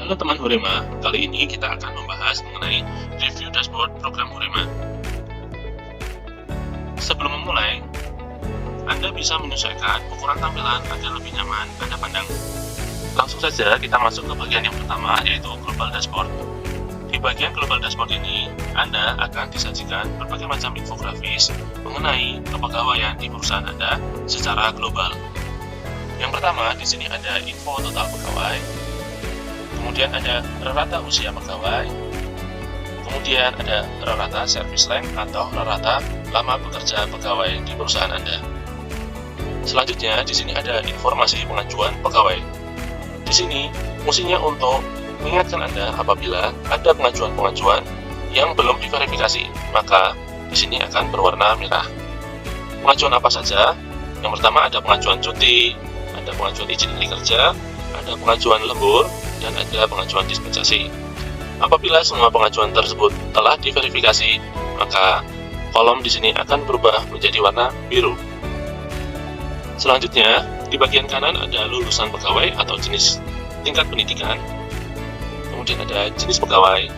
Halo teman Hurema, kali ini kita akan membahas mengenai review dashboard program Hurema. Sebelum memulai, Anda bisa menyesuaikan ukuran tampilan agar lebih nyaman Anda pandang. Langsung saja kita masuk ke bagian yang pertama, yaitu Global Dashboard. Di bagian Global Dashboard ini, Anda akan disajikan berbagai macam infografis mengenai kepegawaian di perusahaan Anda secara global. Yang pertama, di sini ada info total pegawai. Kemudian ada rata usia pegawai, kemudian ada rata service length atau rata lama bekerja pegawai di perusahaan Anda. Selanjutnya, di sini ada informasi pengajuan pegawai. Di sini, fungsinya untuk mengingatkan Anda apabila ada pengajuan-pengajuan yang belum diverifikasi, maka di sini akan berwarna merah. Pengajuan apa saja? Yang pertama ada pengajuan cuti, ada pengajuan izin hari kerja, ada pengajuan lembur, dan ada pengajuan dispensasi. Apabila semua pengajuan tersebut telah diverifikasi, maka kolom di sini akan berubah menjadi warna biru. Selanjutnya, di bagian kanan ada lulusan pegawai atau jenis tingkat pendidikan, kemudian ada jenis pegawai,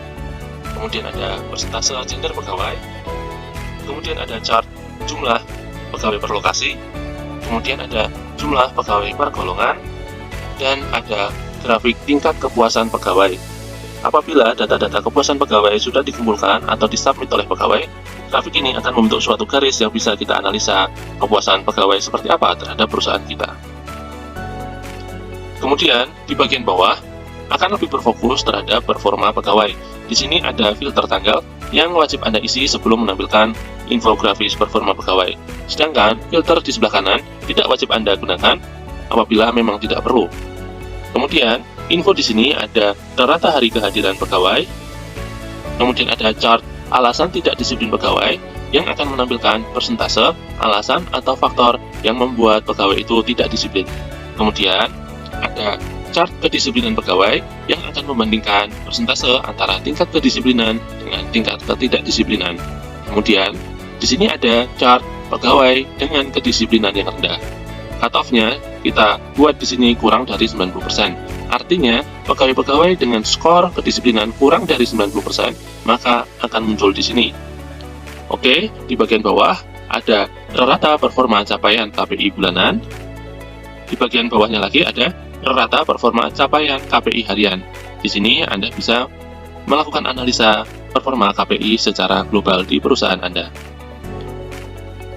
kemudian ada persentase gender pegawai, kemudian ada chart jumlah pegawai per lokasi, kemudian ada jumlah pegawai per golongan, dan ada grafik tingkat kepuasan pegawai. Apabila data-data kepuasan pegawai sudah dikumpulkan atau disubmit oleh pegawai, grafik ini akan membentuk suatu garis yang bisa kita analisa kepuasan pegawai seperti apa terhadap perusahaan kita. Kemudian, di bagian bawah akan lebih berfokus terhadap performa pegawai. Di sini ada filter tanggal yang wajib Anda isi sebelum menampilkan infografis performa pegawai. Sedangkan filter di sebelah kanan tidak wajib Anda gunakan apabila memang tidak perlu. Kemudian, info di sini ada rata hari kehadiran pegawai, kemudian ada chart alasan tidak disiplin pegawai yang akan menampilkan persentase, alasan, atau faktor yang membuat pegawai itu tidak disiplin. Kemudian, ada chart kedisiplinan pegawai yang akan membandingkan persentase antara tingkat kedisiplinan dengan tingkat ketidakdisiplinan. Kemudian, di sini ada chart pegawai dengan kedisiplinan yang rendah. Cut-off-nya kita buat di sini kurang dari 90%. Artinya, pegawai-pegawai dengan skor kedisiplinan kurang dari 90%, maka akan muncul di sini. Oke, di bagian bawah ada rata performa capaian KPI bulanan. Di bagian bawahnya lagi ada rata performa capaian KPI harian. Di sini Anda bisa melakukan analisa performa KPI secara global di perusahaan Anda.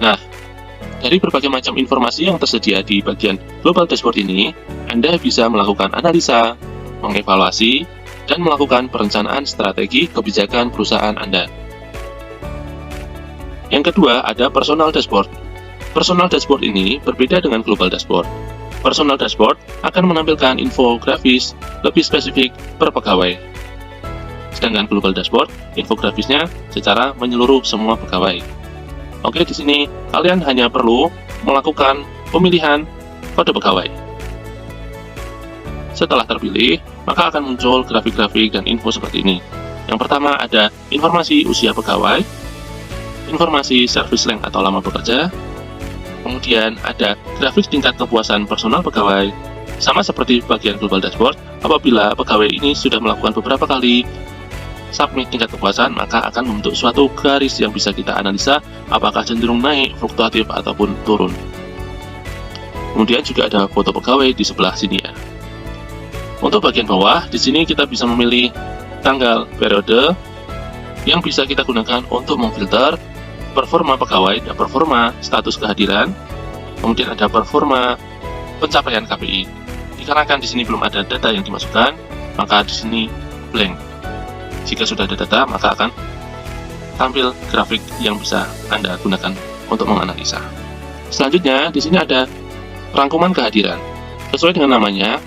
Nah, dari berbagai macam informasi yang tersedia di bagian Global Dashboard ini, Anda bisa melakukan analisa, mengevaluasi, dan melakukan perencanaan strategi kebijakan perusahaan Anda. Yang kedua, ada Personal Dashboard. Personal Dashboard ini berbeda dengan Global Dashboard. Personal Dashboard akan menampilkan infografis lebih spesifik per pegawai. Sedangkan Global Dashboard, infografisnya secara menyeluruh semua pegawai. Oke, di sini kalian hanya perlu melakukan pemilihan kode pegawai. Setelah terpilih, maka akan muncul grafik-grafik dan info seperti ini. Yang pertama ada informasi usia pegawai, informasi service length atau lama bekerja, kemudian ada grafik tingkat kepuasan personal pegawai. Sama seperti bagian Global Dashboard, apabila pegawai ini sudah melakukan beberapa kali submit tingkat kepuasan, maka akan membentuk suatu garis yang bisa kita analisa apakah cenderung naik, fluktuatif, ataupun turun. Kemudian juga ada foto pegawai di sebelah sini ya. Untuk bagian bawah, di sini kita bisa memilih tanggal periode yang bisa kita gunakan untuk memfilter performa pegawai dan performa status kehadiran. Kemudian ada performa pencapaian KPI. Dikarenakan di sini belum ada data yang dimasukkan, maka di sini blank. Jika sudah ada data, maka akan tampil grafik yang bisa Anda gunakan untuk menganalisa. Selanjutnya, di sini ada rangkuman kehadiran. Sesuai dengan namanya,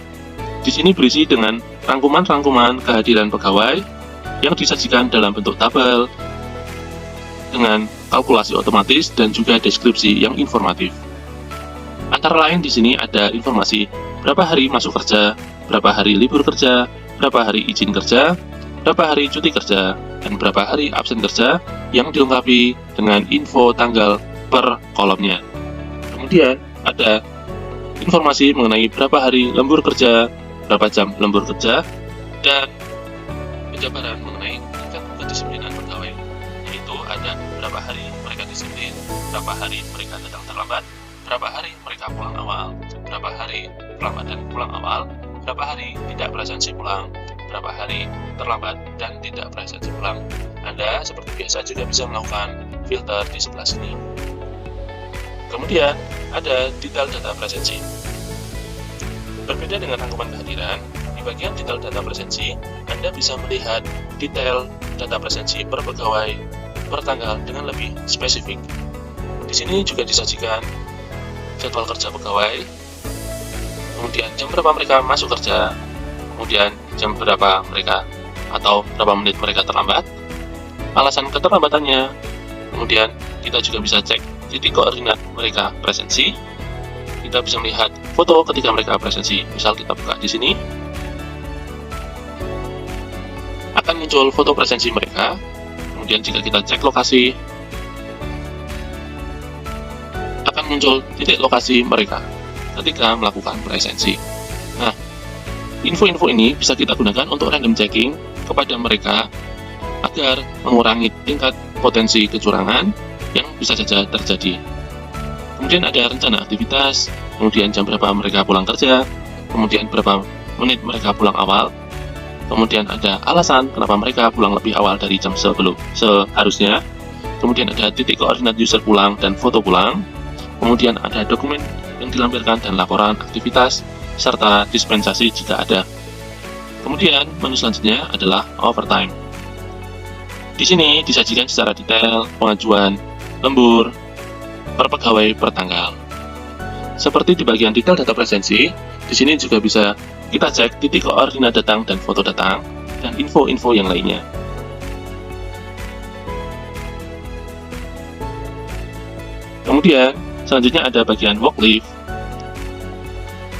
di sini berisi dengan rangkuman-rangkuman kehadiran pegawai yang disajikan dalam bentuk tabel dengan kalkulasi otomatis dan juga deskripsi yang informatif. Antara lain di sini ada informasi berapa hari masuk kerja, berapa hari libur kerja, berapa hari izin kerja, berapa hari cuti kerja, dan berapa hari absen kerja yang dilengkapi dengan info tanggal per kolomnya. Kemudian ada informasi mengenai berapa hari lembur kerja, berapa jam lembur kerja, dan penjabaran mengenai tingkat kedisiplinan pegawai, yaitu ada berapa hari mereka disiplin, berapa hari mereka datang terlambat, berapa hari mereka pulang awal, berapa hari terlambat dan pulang awal, berapa hari tidak presensi pulang, berapa hari terlambat dan tidak presensi pulang. Anda seperti biasa juga bisa melakukan filter di sebelah sini. Kemudian ada detail data presensi. Berbeda dengan rangkuman kehadiran, di bagian detail data presensi, Anda bisa melihat detail data presensi per pegawai per tanggal dengan lebih spesifik. Di sini juga disajikan jadwal kerja pegawai, kemudian jam berapa mereka masuk kerja, kemudian jam berapa mereka atau berapa menit mereka terlambat, alasan keterlambatannya, kemudian kita juga bisa cek titik koordinat mereka presensi. Kita bisa melihat foto ketika mereka presensi. Misal kita buka di sini, akan muncul foto presensi mereka. Kemudian jika kita cek lokasi, akan muncul titik lokasi mereka ketika melakukan presensi. Nah, info-info ini bisa kita gunakan untuk random checking kepada mereka agar mengurangi tingkat potensi kecurangan yang bisa saja terjadi. Kemudian ada rencana aktivitas, kemudian jam berapa mereka pulang kerja, kemudian berapa menit mereka pulang awal, kemudian ada alasan kenapa mereka pulang lebih awal dari jam seharusnya, kemudian ada titik koordinat user pulang dan foto pulang, kemudian ada dokumen yang dilampirkan dan laporan aktivitas, serta dispensasi jika ada. Kemudian menu selanjutnya adalah overtime. Di sini disajikan secara detail pengajuan lembur per pegawai per tanggal. Seperti di bagian detail data presensi, di sini juga bisa kita cek titik koordinat datang dan foto datang, dan info-info yang lainnya. Kemudian, selanjutnya ada bagian work leave.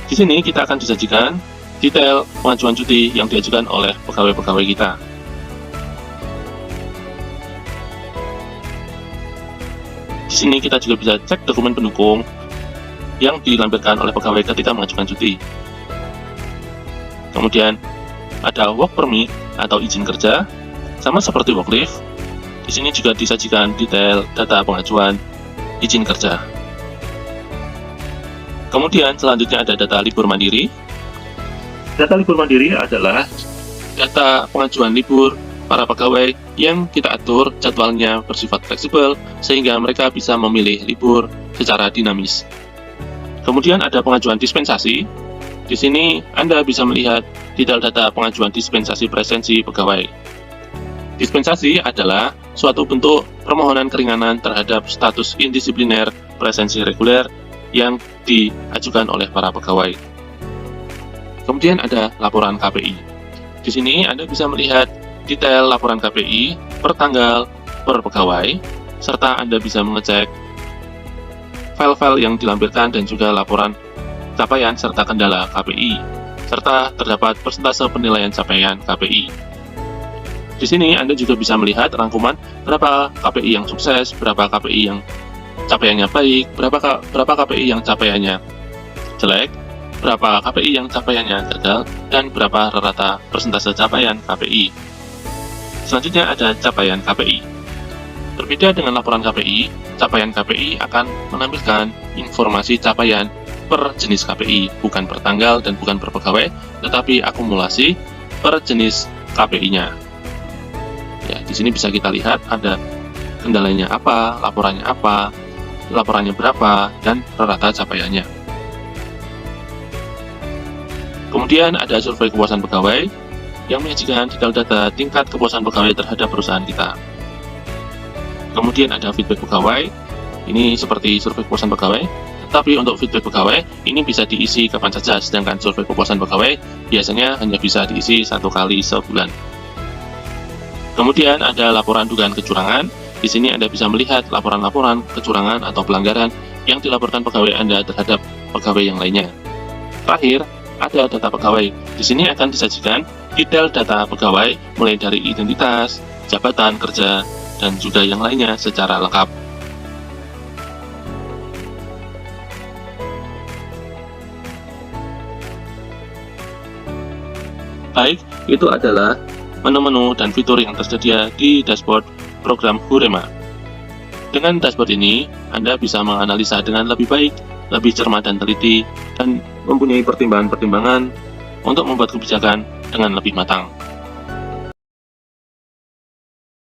Di sini kita akan disajikan detail pengajuan cuti yang diajukan oleh pegawai-pegawai kita. Di sini kita juga bisa cek dokumen pendukung yang dilampirkan oleh pegawai ketika mengajukan cuti. Kemudian ada work permit atau izin kerja, sama seperti work leave. Di sini juga disajikan detail data pengajuan izin kerja. Kemudian selanjutnya ada data libur mandiri. Data libur mandiri adalah data pengajuan libur para pegawai yang kita atur jadwalnya bersifat fleksibel sehingga mereka bisa memilih libur secara dinamis. Kemudian ada pengajuan dispensasi. Di sini Anda bisa melihat detail data pengajuan dispensasi presensi pegawai. Dispensasi adalah suatu bentuk permohonan keringanan terhadap status indisipliner presensi reguler yang diajukan oleh para pegawai. Kemudian ada laporan KPI. Di sini Anda bisa melihat detail laporan KPI per tanggal per pegawai, serta Anda bisa mengecek file-file yang dilampirkan dan juga laporan capaian serta kendala KPI, serta terdapat persentase penilaian capaian KPI. Di sini Anda juga bisa melihat rangkuman berapa KPI yang sukses, berapa KPI yang capaiannya baik, berapa KPI yang capaiannya jelek, berapa KPI yang capaiannya gagal, dan berapa rata persentase capaian KPI. Selanjutnya ada capaian KPI. Berbeda dengan laporan KPI, capaian KPI akan menampilkan informasi capaian per jenis KPI, bukan per tanggal dan bukan per pegawai, tetapi akumulasi per jenis KPI-nya. Ya, di sini bisa kita lihat ada kendalanya apa, laporannya berapa, dan rata capaiannya. Kemudian ada survei kepuasan pegawai yang menyajikan detail data tingkat kepuasan pegawai terhadap perusahaan kita. Kemudian ada feedback pegawai, ini seperti survei kepuasan pegawai, tetapi untuk feedback pegawai ini bisa diisi kapan saja, sedangkan survei kepuasan pegawai biasanya hanya bisa diisi 1 kali sebulan. Kemudian ada laporan dugaan kecurangan. Di sini Anda bisa melihat laporan-laporan kecurangan atau pelanggaran yang dilaporkan pegawai Anda terhadap pegawai yang lainnya. Terakhir, ada data pegawai. Di sini akan disajikan detail data pegawai mulai dari identitas, jabatan kerja, dan juga yang lainnya secara lengkap. terbaik itu adalah menu-menu dan fitur yang tersedia di dashboard program Hurema. Dengan dashboard ini, Anda bisa menganalisa dengan lebih baik, lebih cermat dan teliti, dan mempunyai pertimbangan-pertimbangan untuk membuat kebijakan dengan lebih matang.